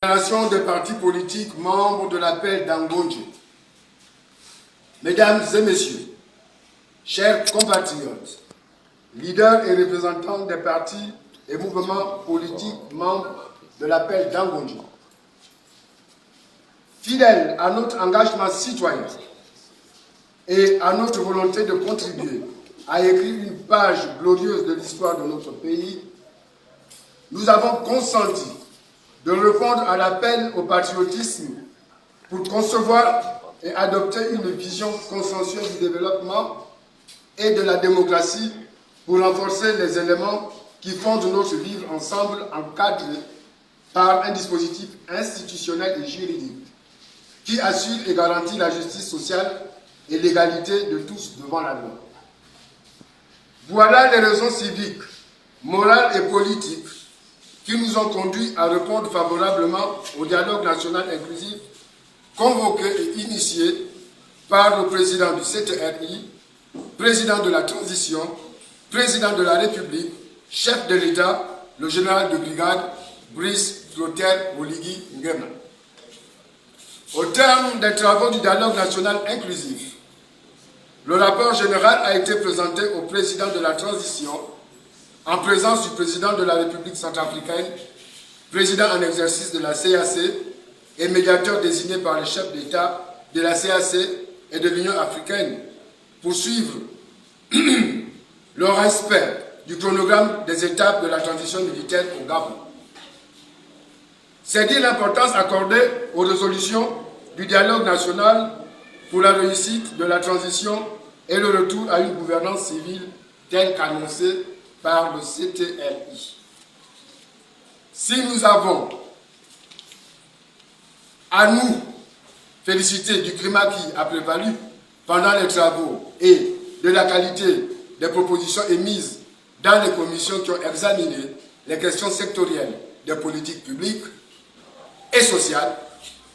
Fédération des partis politiques membres de l'appel d'Angonje. Mesdames et messieurs, chers compatriotes, leaders et représentants des partis et mouvements politiques membres de l'appel d'Angonje, fidèles à notre engagement citoyen et à notre volonté de contribuer à écrire une page glorieuse de l'histoire de notre pays, nous avons consenti de répondre à l'appel au patriotisme pour concevoir et adopter une vision consensuelle du développement et de la démocratie pour renforcer les éléments qui fondent notre vivre ensemble encadrés par un dispositif institutionnel et juridique qui assure et garantit la justice sociale et l'égalité de tous devant la loi. Voilà les raisons civiques, morales et politiques qui nous ont conduits à répondre favorablement au dialogue national inclusif convoqué et initié par le président du CTRI, président de la transition, président de la République, chef de l'État, le général de brigade Brice Clotaire Oligui Nguema. Au terme des travaux du dialogue national inclusif, le rapport général a été présenté au président de la transition en présence du président de la République centrafricaine, président en exercice de la CAC et médiateur désigné par le chef d'État de la CAC et de l'Union africaine pour suivre le respect du chronogramme des étapes de la transition militaire au Gabon. C'est dire l'importance accordée aux résolutions du dialogue national pour la réussite de la transition et le retour à une gouvernance civile telle qu'annoncée par le CTRI. Si nous avons à nous féliciter du climat qui a prévalu pendant les travaux et de la qualité des propositions émises dans les commissions qui ont examiné les questions sectorielles des politiques publiques et sociales,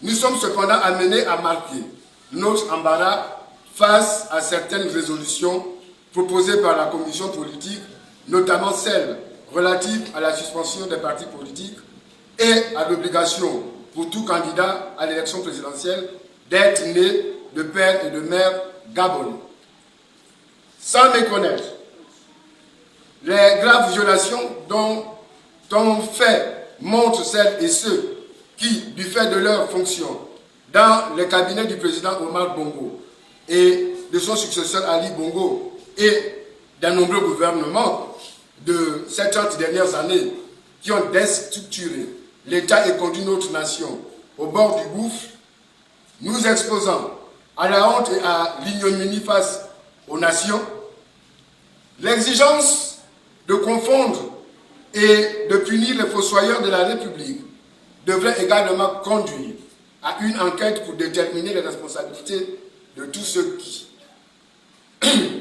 nous sommes cependant amenés à marquer notre embarras face à certaines résolutions proposées par la commission politique, notamment celles relatives à la suspension des partis politiques et à l'obligation pour tout candidat à l'élection présidentielle d'être né de père et de mère gabonais. Sans méconnaître les graves violations dont fait montrent celles et ceux qui, du fait de leur fonction dans les cabinets du président Omar Bongo et de son successeur Ali Bongo et d'un nombreux gouvernements de ces 30 dernières années qui ont déstructuré l'État et conduit notre nation au bord du gouffre, nous exposant à la honte et à l'ignominie face aux nations, l'exigence de confondre et de punir les fossoyeurs de la République devrait également conduire à une enquête pour déterminer les responsabilités de tous ceux qui,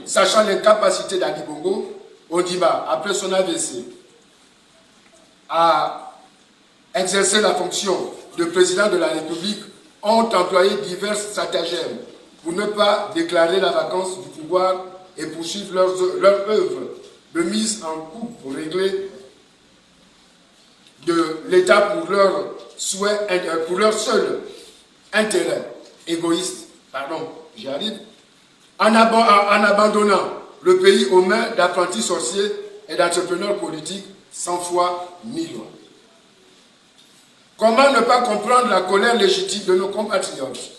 sachant l'incapacité d'Ali Bongo, Ondimba, après son AVC, à exercer la fonction de président de la République, ont employé divers stratagèmes pour ne pas déclarer la vacance du pouvoir et poursuivre leur œuvre de mise en coupe pour régler de l'État pour leur seul intérêt égoïste, en abandonnant le pays aux mains d'apprentis sorciers et d'entrepreneurs politiques sans foi ni loi. Comment ne pas comprendre la colère légitime de nos compatriotes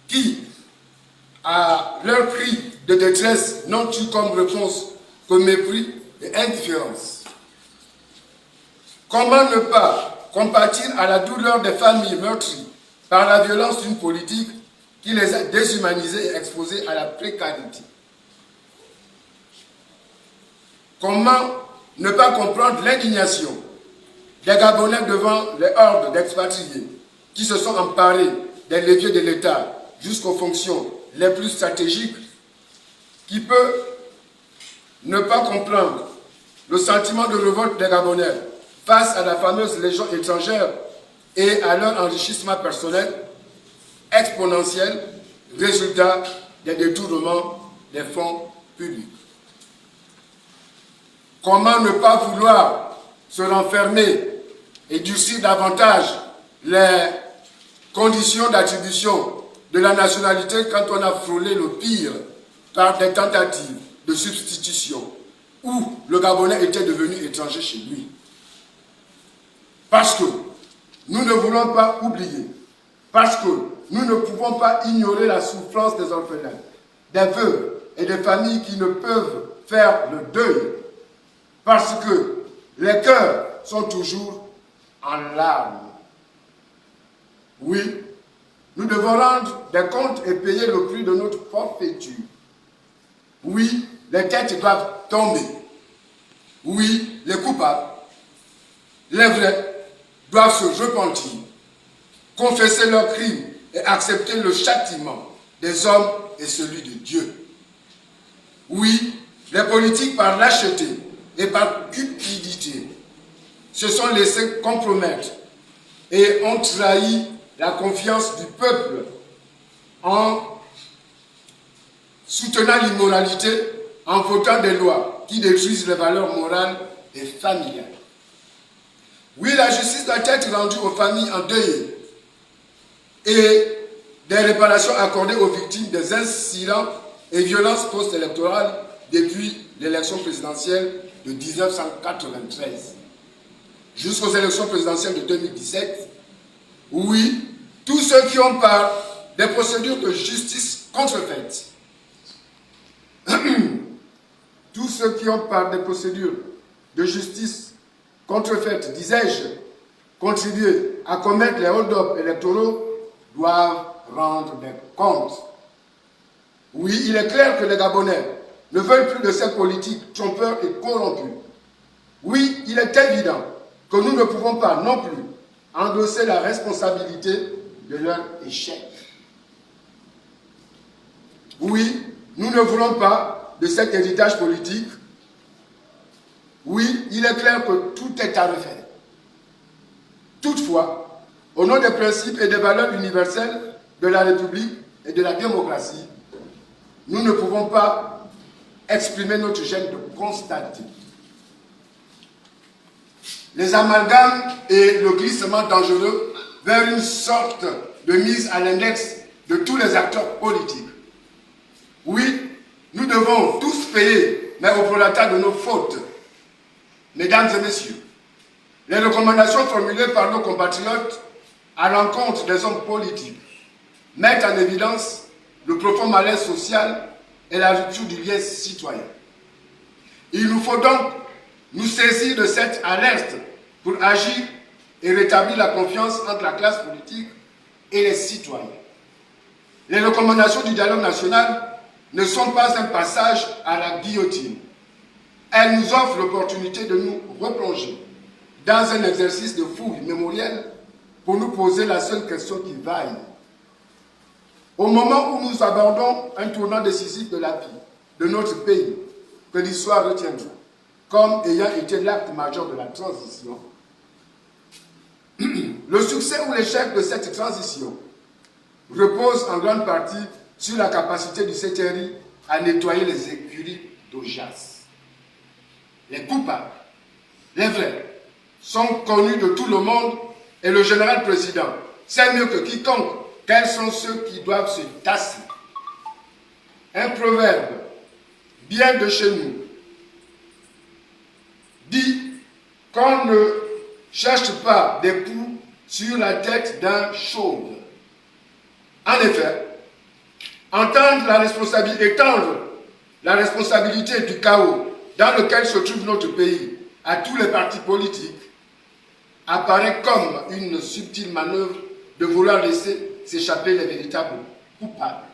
qui, à leur cri de détresse, n'ont eu comme réponse que mépris et indifférence? Comment ne pas compatir à la douleur des familles meurtries par la violence d'une politique qui les a déshumanisées et exposées à la précarité? Comment ne pas comprendre l'indignation des Gabonais devant les hordes d'expatriés qui se sont emparés des leviers de l'État jusqu'aux fonctions les plus stratégiques? Qui peut ne pas comprendre le sentiment de révolte des Gabonais face à la fameuse légion étrangère et à leur enrichissement personnel exponentiel, résultat des détournements des fonds publics? Comment ne pas vouloir se renfermer et durcir davantage les conditions d'attribution de la nationalité quand on a frôlé le pire par des tentatives de substitution où le Gabonais était devenu étranger chez lui. Parce que nous ne voulons pas oublier, parce que nous ne pouvons pas ignorer la souffrance des orphelins, des veuves et des familles qui ne peuvent faire le deuil, parce que les cœurs sont toujours en larmes. Oui, nous devons rendre des comptes et payer le prix de notre forfaiture. Oui, les têtes doivent tomber. Oui, les coupables, les vrais, doivent se repentir, confesser leurs crimes et accepter le châtiment des hommes et celui de Dieu. Oui, les politiques par lâcheté et par cupidité se sont laissés compromettre et ont trahi la confiance du peuple en soutenant l'immoralité, en votant des lois qui détruisent les valeurs morales et familiales. Oui, la justice doit être rendue aux familles endeuillées et des réparations accordées aux victimes des incidents et violences post-électorales depuis l'élection présidentielle de 1993 jusqu'aux élections présidentielles de 2017. Oui, tous ceux qui ont par des procédures de justice contrefaites, tous ceux qui ont par des procédures de justice contrefaites, disais-je, contribué à commettre les hold-up électoraux, doivent rendre des comptes. Oui, il est clair que les Gabonais ne veulent plus de ces politiques trompeurs et corrompus. Oui, il est évident que nous ne pouvons pas non plus endosser la responsabilité de leur échec. Oui, nous ne voulons pas de cet héritage politique. Oui, il est clair que tout est à refaire. Toutefois, au nom des principes et des valeurs universelles de la République et de la démocratie, nous ne pouvons pas exprimer notre gêne de constater les amalgames et le glissement dangereux vers une sorte de mise à l'index de tous les acteurs politiques. Oui, nous devons tous payer, mais au prorata de nos fautes. Mesdames et messieurs, les recommandations formulées par nos compatriotes à l'encontre des hommes politiques mettent en évidence le profond malaise social et la rupture du lien citoyen. Il nous faut donc nous saisir de cette alerte pour agir et rétablir la confiance entre la classe politique et les citoyens. Les recommandations du dialogue national ne sont pas un passage à la guillotine. Elles nous offrent l'opportunité de nous replonger dans un exercice de fouille mémorielle pour nous poser la seule question qui vaille. Au moment où nous abordons un tournant décisif de la vie de notre pays, que l'histoire retiendra comme ayant été l'acte majeur de la transition, le succès ou l'échec de cette transition repose en grande partie sur la capacité du CTRI à nettoyer les écuries d'Augias. Les coupables, les vrais, sont connus de tout le monde et le général président sait mieux que quiconque quels sont ceux qui doivent se tasser. Un proverbe bien de chez nous dit qu'on ne cherche pas des poux sur la tête d'un chauve. En effet, étendre la responsabilité du chaos dans lequel se trouve notre pays à tous les partis politiques apparaît comme une subtile manœuvre de vouloir laisser s'échapper les véritables coupables.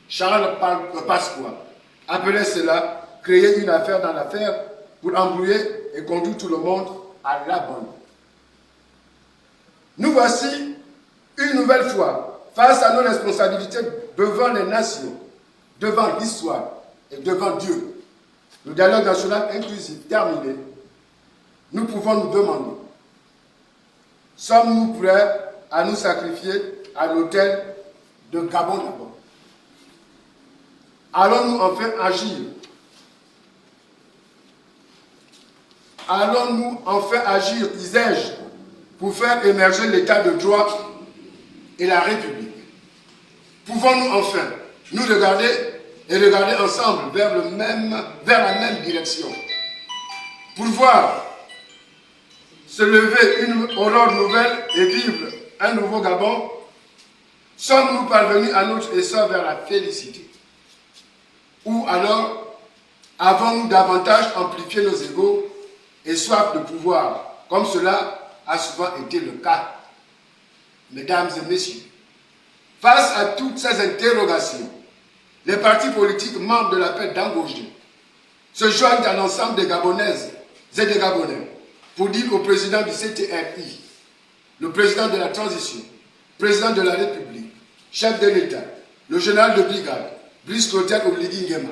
Charles Pasqua appelait cela créer une affaire dans l'affaire pour embrouiller et conduire tout le monde à l'abandon. Nous voici une nouvelle fois face à nos responsabilités devant les nations, devant l'histoire et devant Dieu. Le dialogue national inclusif terminé, nous pouvons nous demander: sommes-nous prêts à nous sacrifier à l'autel de Gabon d'abord? Allons-nous enfin agir? Allons-nous enfin agir, disais-je, pour faire émerger l'état de droit et la République. Pouvons-nous enfin nous regarder et regarder ensemble vers la même direction pour voir se lever une aurore nouvelle et vivre un nouveau Gabon? Sommes-nous parvenus à notre essor vers la félicité? Ou alors avons-nous davantage amplifié nos égos et soif de pouvoir, comme cela a souvent été le cas? Mesdames et messieurs, face à toutes ces interrogations, les partis politiques membres de l'appel d'Angojé se joignent à l'ensemble des Gabonaises et des Gabonais pour dire au président du CTRI, le président de la transition, président de la République, chef de l'État, le général de brigade, Brice Clotaire Oligui Nguema,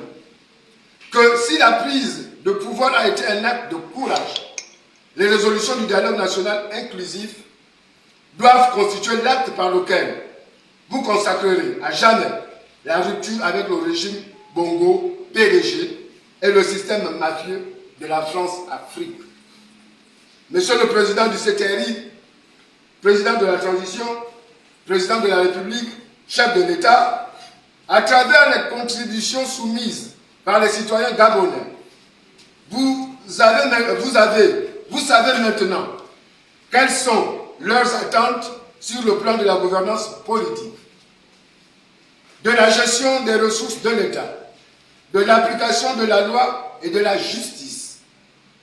que si la prise de pouvoir a été un acte de courage, les résolutions du dialogue national inclusif doivent constituer l'acte par lequel vous consacrerez à jamais la rupture avec le régime Bongo, PDG et le système mafieux de la France-Afrique. Monsieur le Président du CTRI, Président de la Transition, Président de la République, chef de l'État, à travers les contributions soumises par les citoyens gabonais, vous savez maintenant quelles sont leurs attentes sur le plan de la gouvernance politique, de la gestion des ressources de l'État, de l'application de la loi et de la justice,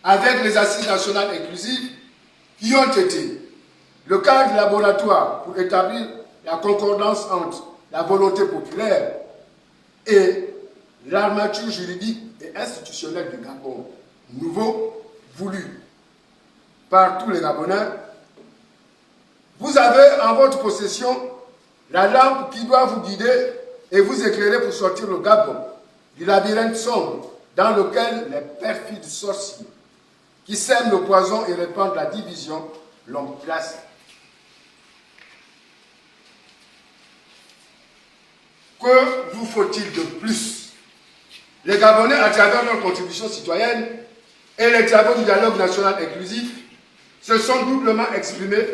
avec les assises nationales inclusives qui ont été le cadre laboratoire pour établir la concordance entre la volonté populaire et l'armature juridique et institutionnelle du Gabon, nouveau, voulu par tous les Gabonais. Vous avez en votre possession la lampe qui doit vous guider et vous éclairer pour sortir le Gabon du labyrinthe sombre dans lequel les perfides sorciers qui sèment le poison et répandent la division l'ont placé. Que vous faut-il de plus? Les Gabonais, à travers leurs contributions citoyennes et les travaux du dialogue national inclusif, se sont doublement exprimés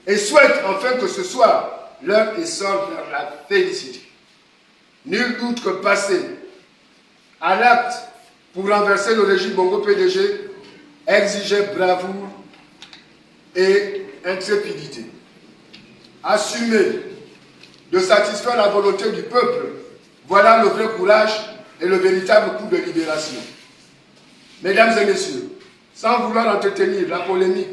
et souhaitent enfin que ce soit leur essor vers la félicité. Nul doute que passer à l'acte pour renverser le régime Bongo PDG exigeait bravoure et intrépidité. Assumer de satisfaire la volonté du peuple, voilà le vrai courage et le véritable coup de libération. Mesdames et messieurs, sans vouloir entretenir la polémique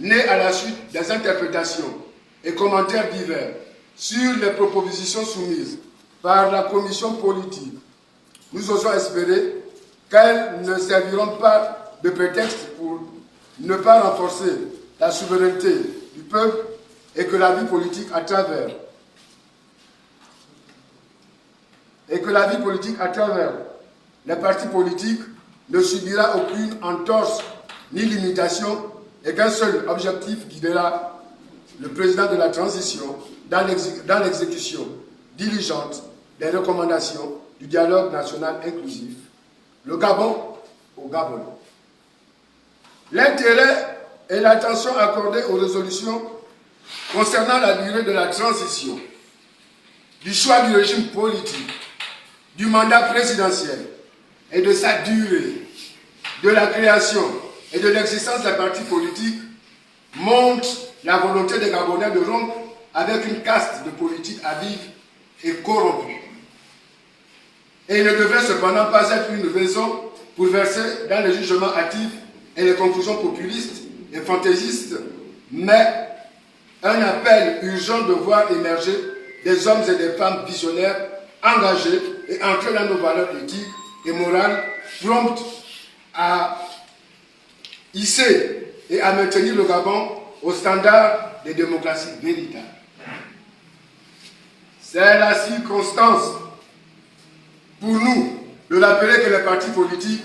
née à la suite des interprétations et commentaires divers sur les propositions soumises par la commission politique, nous osons espérer qu'elles ne serviront pas de prétexte pour ne pas renforcer la souveraineté du peuple et que la vie politique à travers les partis politiques ne subira aucune entorse ni limitation et qu'un seul objectif guidera le président de la transition dans l'exécution diligente des recommandations du dialogue national inclusif, le Gabon au Gabon. L'intérêt et l'attention accordée aux résolutions concernant la durée de la transition, du choix du régime politique, du mandat présidentiel et de sa durée, de la création et de l'existence des partis politiques montre la volonté des Gabonais de rompre avec une caste de politiques avives et corrompus. Et il ne devrait cependant pas être une raison pour verser dans les jugements hâtifs et les conclusions populistes et fantaisistes, mais un appel urgent de voir émerger des hommes et des femmes visionnaires, engagés et ancrés dans nos valeurs éthiques et morales, promptes à hisser et à maintenir le Gabon au standard des démocraties véritables. C'est la circonstance pour nous de rappeler que les partis politiques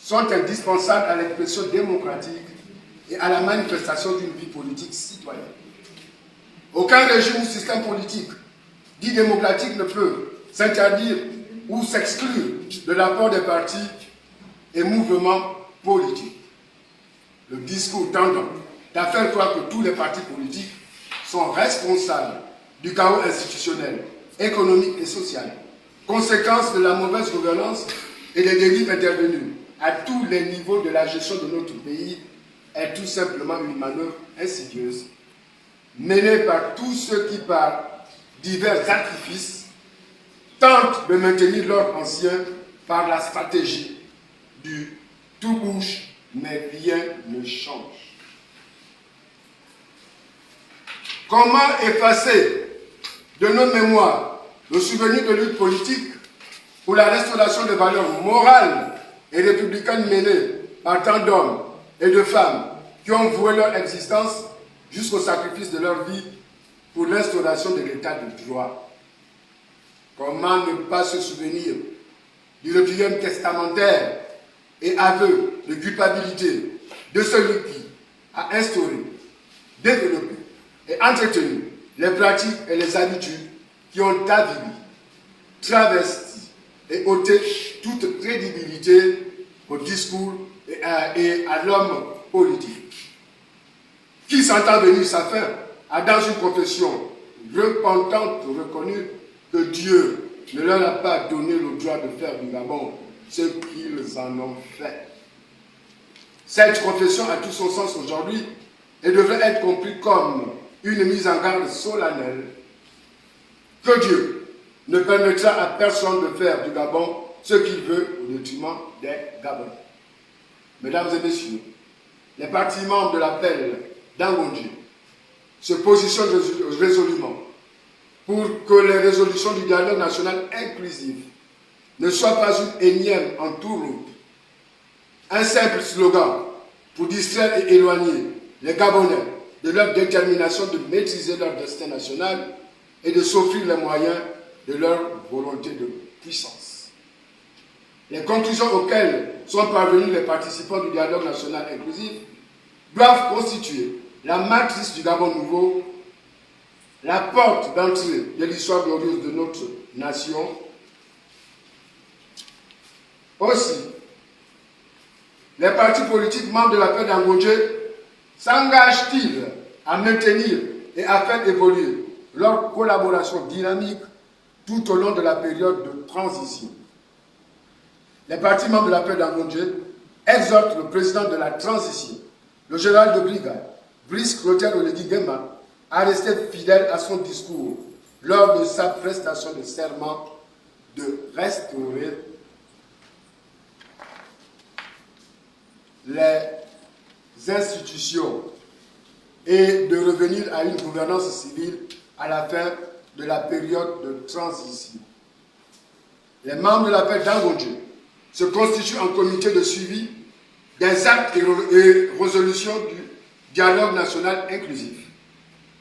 sont indispensables à l'expression démocratique et à la manifestation d'une vie politique citoyenne. Aucun régime ou système politique dit démocratique ne peut s'interdire ou s'exclure de l'apport des partis et mouvements politiques. Le discours tendant d'à faire croire que tous les partis politiques sont responsables du chaos institutionnel, économique et social, conséquence de la mauvaise gouvernance et des dérives intervenues à tous les niveaux de la gestion de notre pays, est tout simplement une manœuvre insidieuse menée par tous ceux qui, par divers artifices, tentent de maintenir l'ordre ancien par la stratégie du tout bouge, mais rien ne change. Comment effacer de nos mémoires le souvenir de lutte politique pour la restauration des valeurs morales et républicaines menées par tant d'hommes et de femmes qui ont voué leur existence jusqu'au sacrifice de leur vie pour l'instauration de l'état de droit? Comment ne pas se souvenir du requiem testamentaire et aveu de culpabilité de celui qui a instauré, développé et entretenu les pratiques et les habitudes qui ont avili, travesti et ôté toute crédibilité au discours et à l'homme politique, qui s'entend venir sa fin, a dans une confession repentante reconnu que Dieu ne leur a pas donné le droit de faire du Gabon ce qu'ils en ont fait. Cette confession a tout son sens aujourd'hui et devrait être comprise comme une mise en garde solennelle que Dieu ne permettra à personne de faire du Gabon ce qu'il veut au détriment des Gabonais. Mesdames et messieurs, les partis membres de l'appel d'Angondji se positionnent résolument pour que les résolutions du dialogue national inclusif ne soient pas une énième entourloupe, un simple slogan pour distraire et éloigner les Gabonais de leur détermination de maîtriser leur destin national et de s'offrir les moyens de leur volonté de puissance. Les conclusions auxquelles sont parvenus les participants du dialogue national inclusif doivent constituer la matrice du Gabon nouveau, la porte d'entrée de l'histoire glorieuse de notre nation. Aussi, les partis politiques membres de la paix d'Angondji s'engagent-ils à maintenir et à faire évoluer leur collaboration dynamique tout au long de la période de transition? Les partis membres de la paix d'Angondji exhortent le président de la transition, le général de brigade, Brice Clotaire Olédi Nguema, à rester fidèle à son discours lors de sa prestation de serment de restaurer les institutions et de revenir à une gouvernance civile à la fin de la période de transition. Les membres de la paix d'Angondji se constituent en comité de suivi des actes et résolutions du dialogue national inclusif.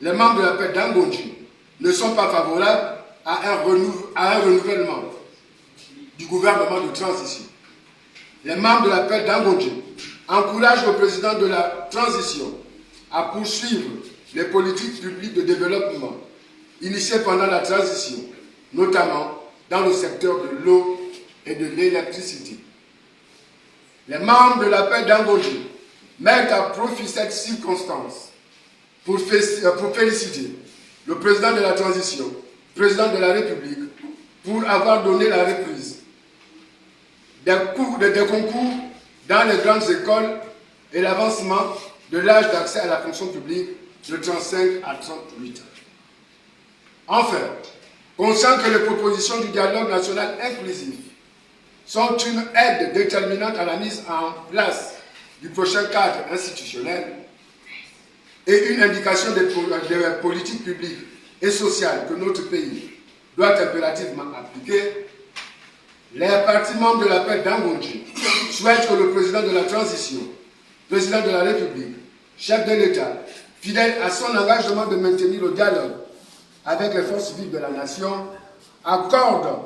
Les membres de la paix d'Angondji ne sont pas favorables à un renouvellement du gouvernement de transition. Les membres de la paix d'Angondji encouragent le président de la transition à poursuivre les politiques publiques de développement initiées pendant la transition, notamment dans le secteur de l'eau et de l'électricité. Les membres de la paix d'Angondji mettent à profit cette circonstance pour féliciter le président de la transition, président de la République, pour avoir donné la reprise des concours dans les grandes écoles et l'avancement de l'âge d'accès à la fonction publique de 35 à 38 ans. Enfin, conscient que les propositions du dialogue national inclusif sont une aide déterminante à la mise en place du prochain cadre institutionnel et une indication des politiques publiques et sociales que notre pays doit impérativement appliquer, les partis membres de la paix d'Angondji souhaitent que le président de la transition, président de la République, chef de l'État, fidèle à son engagement de maintenir le dialogue avec les forces vives de la nation, accorde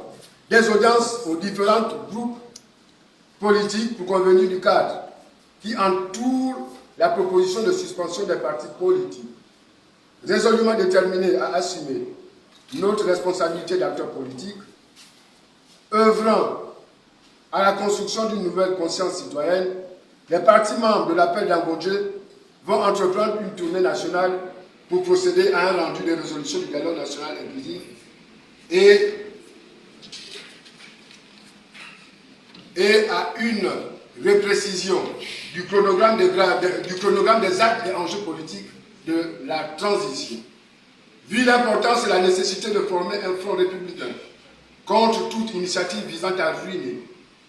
des audiences aux différents groupes politiques pour convenir du cadre qui entoure la proposition de suspension des partis politiques, résolument déterminés à assumer notre responsabilité d'acteurs politiques, œuvrant à la construction d'une nouvelle conscience citoyenne. Les partis membres de l'appel d'Angondji vont entreprendre une tournée nationale pour procéder à un rendu de résolution du dialogue national inclusif et à une reprécision du chronogramme des actes et enjeux politiques de la transition. Vu l'importance et la nécessité de former un front républicain contre toute initiative visant à ruiner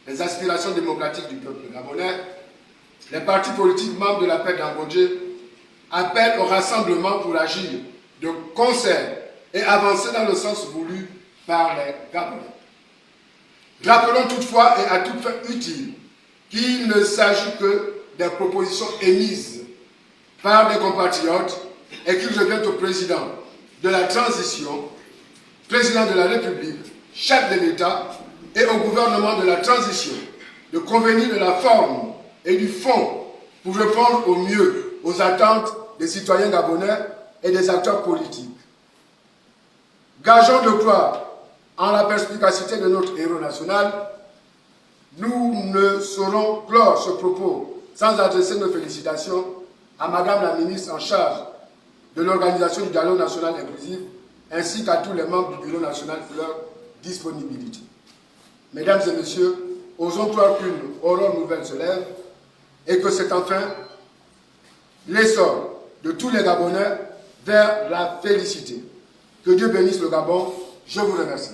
les aspirations démocratiques du peuple gabonais, les partis politiques membres de la paix d'Ambodje appellent au rassemblement pour agir de concert et avancer dans le sens voulu par les Gabonais. Rappelons toutefois et à toute fin utile qu'il ne s'agit que des propositions émises par des compatriotes et qu'il revient au président de la transition, président de la République, chef de l'État et au gouvernement de la transition de convenir de la forme et du fond pour répondre au mieux aux attentes des citoyens gabonais et des acteurs politiques. Gageons de croire en la perspicacité de notre héros national. Nous ne saurons clore ce propos sans adresser nos félicitations à Madame la ministre en charge de l'organisation du dialogue national inclusif ainsi qu'à tous les membres du Bureau national pour leur disponibilité. Mesdames et messieurs, osons croire qu'une aurore nouvelle se lève et que c'est enfin l'essor de tous les Gabonais vers la félicité. Que Dieu bénisse le Gabon. Je vous remercie.